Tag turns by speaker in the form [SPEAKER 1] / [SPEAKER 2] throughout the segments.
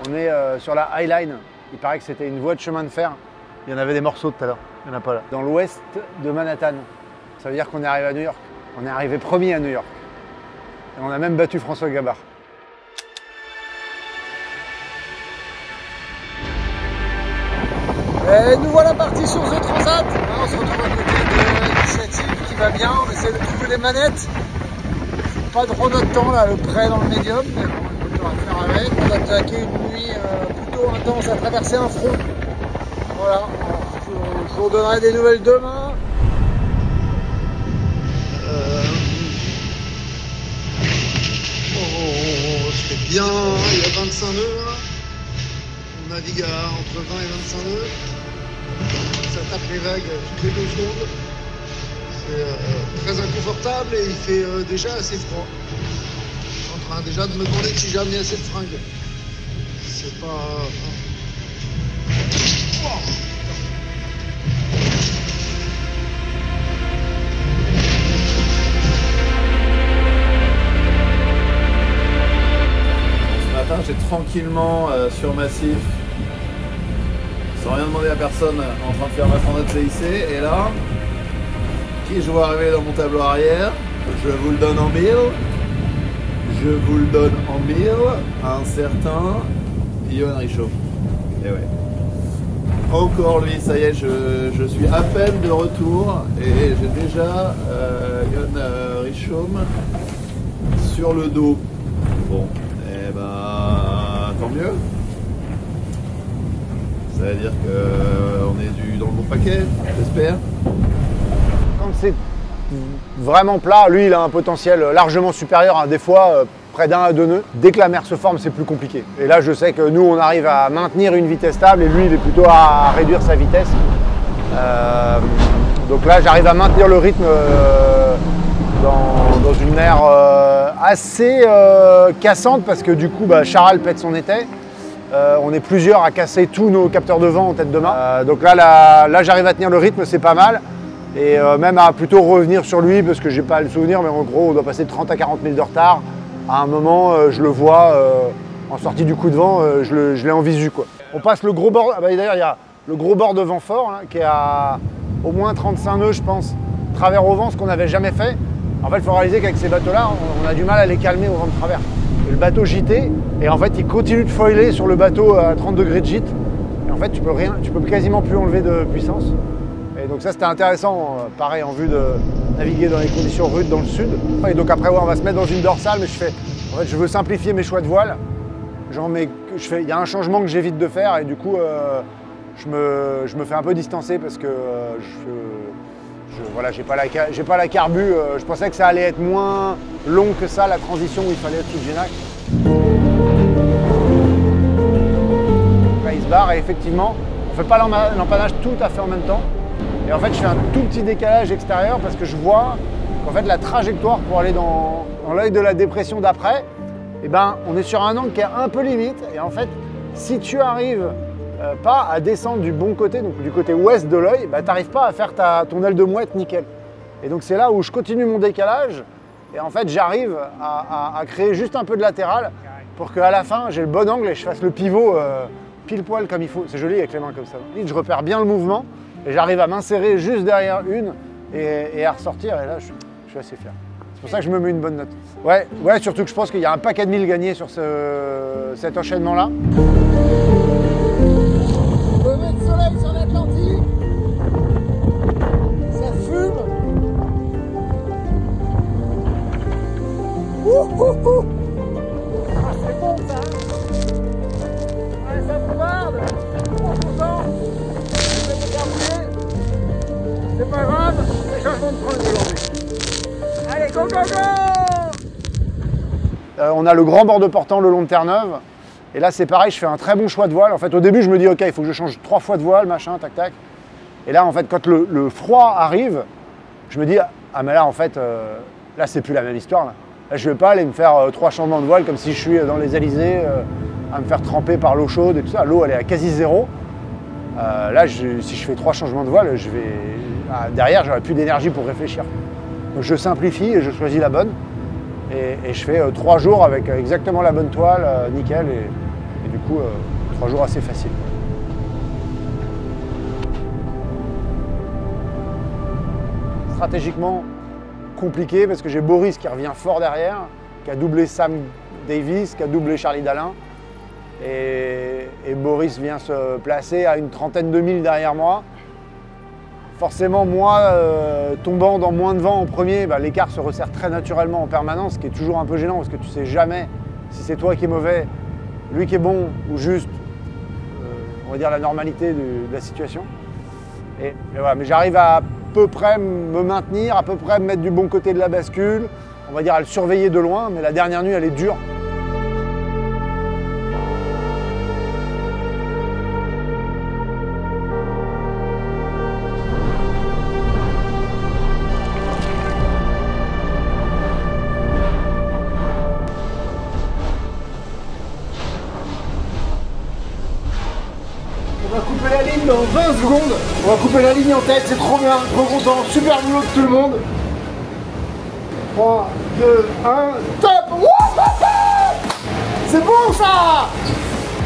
[SPEAKER 1] On est sur la High Line. Il paraît que c'était une voie de chemin de fer. Il y en avait des morceaux tout à l'heure. Il n'y en a pas là. Dans l'ouest de Manhattan. Ça veut dire qu'on est arrivé à New York. On est arrivé premier à New York. Et on a même battu François Gabard. Et nous voilà partis sur The Transat. On se retrouve à côté de l'initiative qui va bien. On essaie de trouver les manettes. Pas trop notre temps là, le prêt dans le médium. Mais bon, on va faire avec. On a attaqué une nuit plutôt intense à traverser un front. Voilà. Je vous redonnerai des nouvelles demain. C'est bien, il y a 25 nœuds là. On navigue entre 20 et 25 nœuds. Ça tape les vagues toutes les 2 secondes. C'est très inconfortable et il fait déjà assez froid. Je suis en train déjà de me demander si j'ai amené assez de fringues. C'est pas... Oh.
[SPEAKER 2] J'ai tranquillement sur Massif, sans rien demander à personne, en train de faire ma fenêtre CIC, et là, qui je vois arriver dans mon tableau arrière, je vous le donne en mille, un certain Yoann Richaum. Et ouais. Encore lui, ça y est, je suis à peine de retour, et j'ai déjà Yoann Richaum sur le dos. Bon. Eh ben, tant mieux. Ça veut dire qu'on est dans le bon paquet, j'espère.
[SPEAKER 1] Quand c'est vraiment plat, lui, il a un potentiel largement supérieur à des fois près d'1 à 2 nœuds. Dès que la mer se forme, c'est plus compliqué. Et là, je sais que nous, on arrive à maintenir une vitesse stable et lui, il est plutôt à réduire sa vitesse. Donc là, j'arrive à maintenir le rythme dans une mer assez cassante parce que du coup Charal pète son étai. On est plusieurs à casser tous nos capteurs de vent en tête de main. Donc là j'arrive à tenir le rythme, c'est pas mal. Et même à plutôt revenir sur lui parce que j'ai pas le souvenir, mais en gros on doit passer de 30 à 40 000 de retard. À un moment je le vois en sortie du coup de vent, je l'ai en visu quoi. On passe le gros bord, d'ailleurs il y a le gros bord de vent fort hein, qui est à au moins 35 nœuds je pense, travers au vent, ce qu'on n'avait jamais fait. En fait, il faut réaliser qu'avec ces bateaux-là, on a du mal à les calmer au vent de travers. Et le bateau gîtait, et en fait, il continue de foiler sur le bateau à 30 degrés de gîte. Et en fait, tu peux quasiment plus enlever de puissance. Et donc ça, c'était intéressant, pareil, en vue de naviguer dans les conditions rudes dans le sud. Et donc après, ouais, on va se mettre dans une dorsale, mais en fait, je veux simplifier mes choix de voile. Il y a un changement que j'évite de faire, et du coup, je me fais un peu distancer parce que voilà, j'ai pas la carbu. Je pensais que ça allait être moins long que ça, la transition où il fallait être sous Genac. Là, il se barre et effectivement, on fait pas l'empannage tout à fait en même temps. Et en fait, je fais un tout petit décalage extérieur parce que je vois qu'en fait, la trajectoire pour aller dans l'œil de la dépression d'après, eh ben, on est sur un angle qui est un peu limite. Et en fait, si tu arrives pas à descendre du bon côté, donc du côté ouest de l'œil, bah, tu n'arrives pas à faire ton aile de mouette nickel. Et donc c'est là où je continue mon décalage et en fait j'arrive à créer juste un peu de latéral pour qu'à la fin j'ai le bon angle et je fasse le pivot pile poil comme il faut. C'est joli avec les mains comme ça. Je repère bien le mouvement et j'arrive à m'insérer juste derrière une et à ressortir et là je suis assez fier. C'est pour ça que je me mets une bonne note. Ouais, surtout que je pense qu'il y a un paquet de mille gagnés sur cet enchaînement-là. Lever de soleil sur l'Atlantique, ça fume. Ah, c'est bon ça. Ouais, ça bombarde. Trop content. Je vais me faire bouger. C'est pas grave, c'est changement de fringue aujourd'hui. Allez, go go go. On a le grand bord de portant le long de Terre-Neuve. Et là, c'est pareil, je fais un très bon choix de voile. En fait, au début, je me dis, OK, il faut que je change 3 fois de voile, machin, tac, tac. Et là, en fait, quand le froid arrive, je me dis, ah, mais là, en fait, là, c'est plus la même histoire. Là, je vais pas aller me faire 3 changements de voile comme si je suis dans les Alizés, à me faire tremper par l'eau chaude et tout ça. L'eau, elle est à quasi zéro. Là, si je fais 3 changements de voile, derrière, j'aurai plus d'énergie pour réfléchir. Donc, je simplifie et je choisis la bonne. Et je fais 3 jours avec exactement la bonne toile, nickel. Et du coup, 3 jours assez faciles. Stratégiquement compliqué parce que j'ai Boris qui revient fort derrière, qui a doublé Sam Davis, qui a doublé Charlie Dalin. Et Boris vient se placer à une trentaine de milles derrière moi. Forcément, moi, tombant dans moins de vent en premier, bah, l'écart se resserre très naturellement en permanence, ce qui est toujours un peu gênant parce que tu sais jamais si c'est toi qui es mauvais, lui qui est bon ou juste, on va dire, la normalité de la situation. Et voilà, mais j'arrive à peu près me maintenir, à peu près me mettre du bon côté de la bascule, on va dire à le surveiller de loin, mais la dernière nuit, elle est dure.
[SPEAKER 3] On va couper la ligne dans 20 secondes. On va couper la ligne en tête, c'est trop bien, trop content, super boulot de tout le monde. 3, 2, 1, top. C'est bon ça.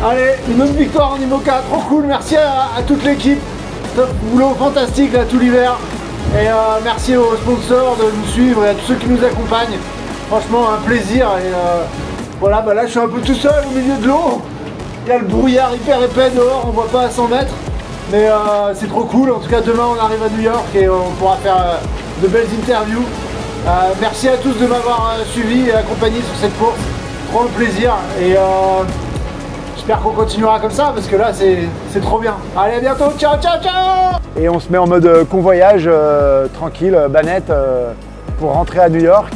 [SPEAKER 3] Allez, une autre victoire en IMOCA, trop cool, merci à toute l'équipe. Top boulot fantastique là tout l'hiver. Et merci aux sponsors de nous suivre et à tous ceux qui nous accompagnent. Franchement un plaisir. Et voilà, bah là je suis un peu tout seul au milieu de l'eau. Il y a le brouillard hyper épais dehors, on voit pas à 100 mètres. Mais c'est trop cool, en tout cas demain on arrive à New York et on pourra faire de belles interviews. Merci à tous de m'avoir suivi et accompagné sur cette course. Trop un plaisir et j'espère qu'on continuera comme ça parce que là c'est trop bien. Allez, à bientôt, ciao ciao ciao.
[SPEAKER 1] Et on se met en mode convoyage tranquille, banette, pour rentrer à New York.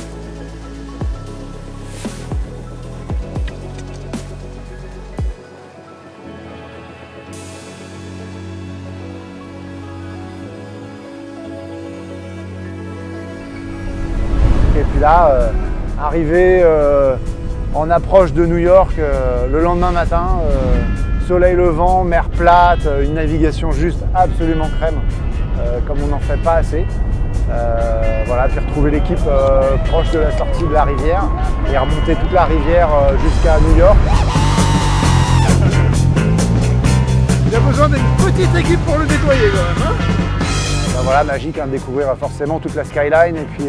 [SPEAKER 1] Et puis là, arrivé en approche de New York le lendemain matin, soleil levant, mer plate, une navigation juste absolument crème, comme on n'en fait pas assez. Voilà, puis retrouver l'équipe proche de la sortie de la rivière et remonter toute la rivière jusqu'à New York.
[SPEAKER 3] Il a besoin d'une petite équipe pour le nettoyer quand même. Hein,
[SPEAKER 1] ben voilà, magique de découvrir forcément toute la skyline et puis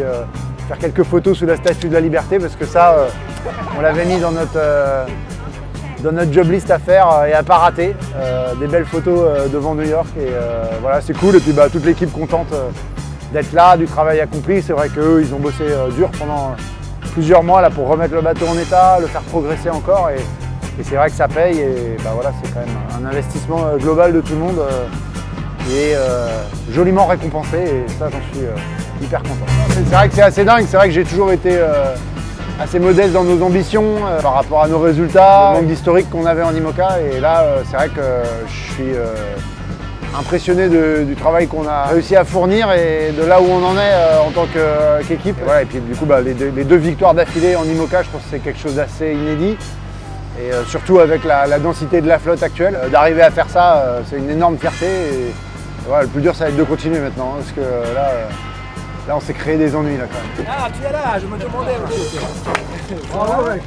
[SPEAKER 1] faire quelques photos sous la Statue de la Liberté parce que ça, on l'avait mis dans notre job list à faire et à pas rater. Des belles photos devant New York et voilà, c'est cool. Et puis bah, toute l'équipe contente d'être là, du travail accompli. C'est vrai qu'eux, ils ont bossé dur pendant plusieurs mois là, pour remettre le bateau en état, le faire progresser encore. Et c'est vrai que ça paye. Et bah, voilà, c'est quand même un investissement global de tout le monde qui est joliment récompensé. Et ça, j'en suis hyper content. C'est vrai que c'est assez dingue. C'est vrai que j'ai toujours été assez modeste dans nos ambitions par rapport à nos résultats, le manque d'historique qu'on avait en IMOCA. Et là, c'est vrai que je suis impressionné du travail qu'on a réussi à fournir et de là où on en est en tant qu'équipe. Voilà, et puis du coup, bah, les deux victoires d'affilée en IMOCA, je pense que c'est quelque chose d'assez inédit. Et surtout avec la densité de la flotte actuelle, d'arriver à faire ça, c'est une énorme fierté. Et voilà, le plus dur, ça va être de continuer maintenant, parce que là on s'est créé des ennuis là quand même.
[SPEAKER 3] Ah, tu es là, je me demandais.
[SPEAKER 1] Bravo mec.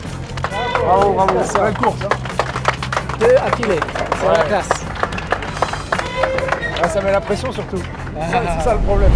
[SPEAKER 1] Bravo, bravo.
[SPEAKER 3] C'est belle course. Deux affilés, c'est la classe.
[SPEAKER 1] Ah, ça met la pression surtout. C'est ça le problème.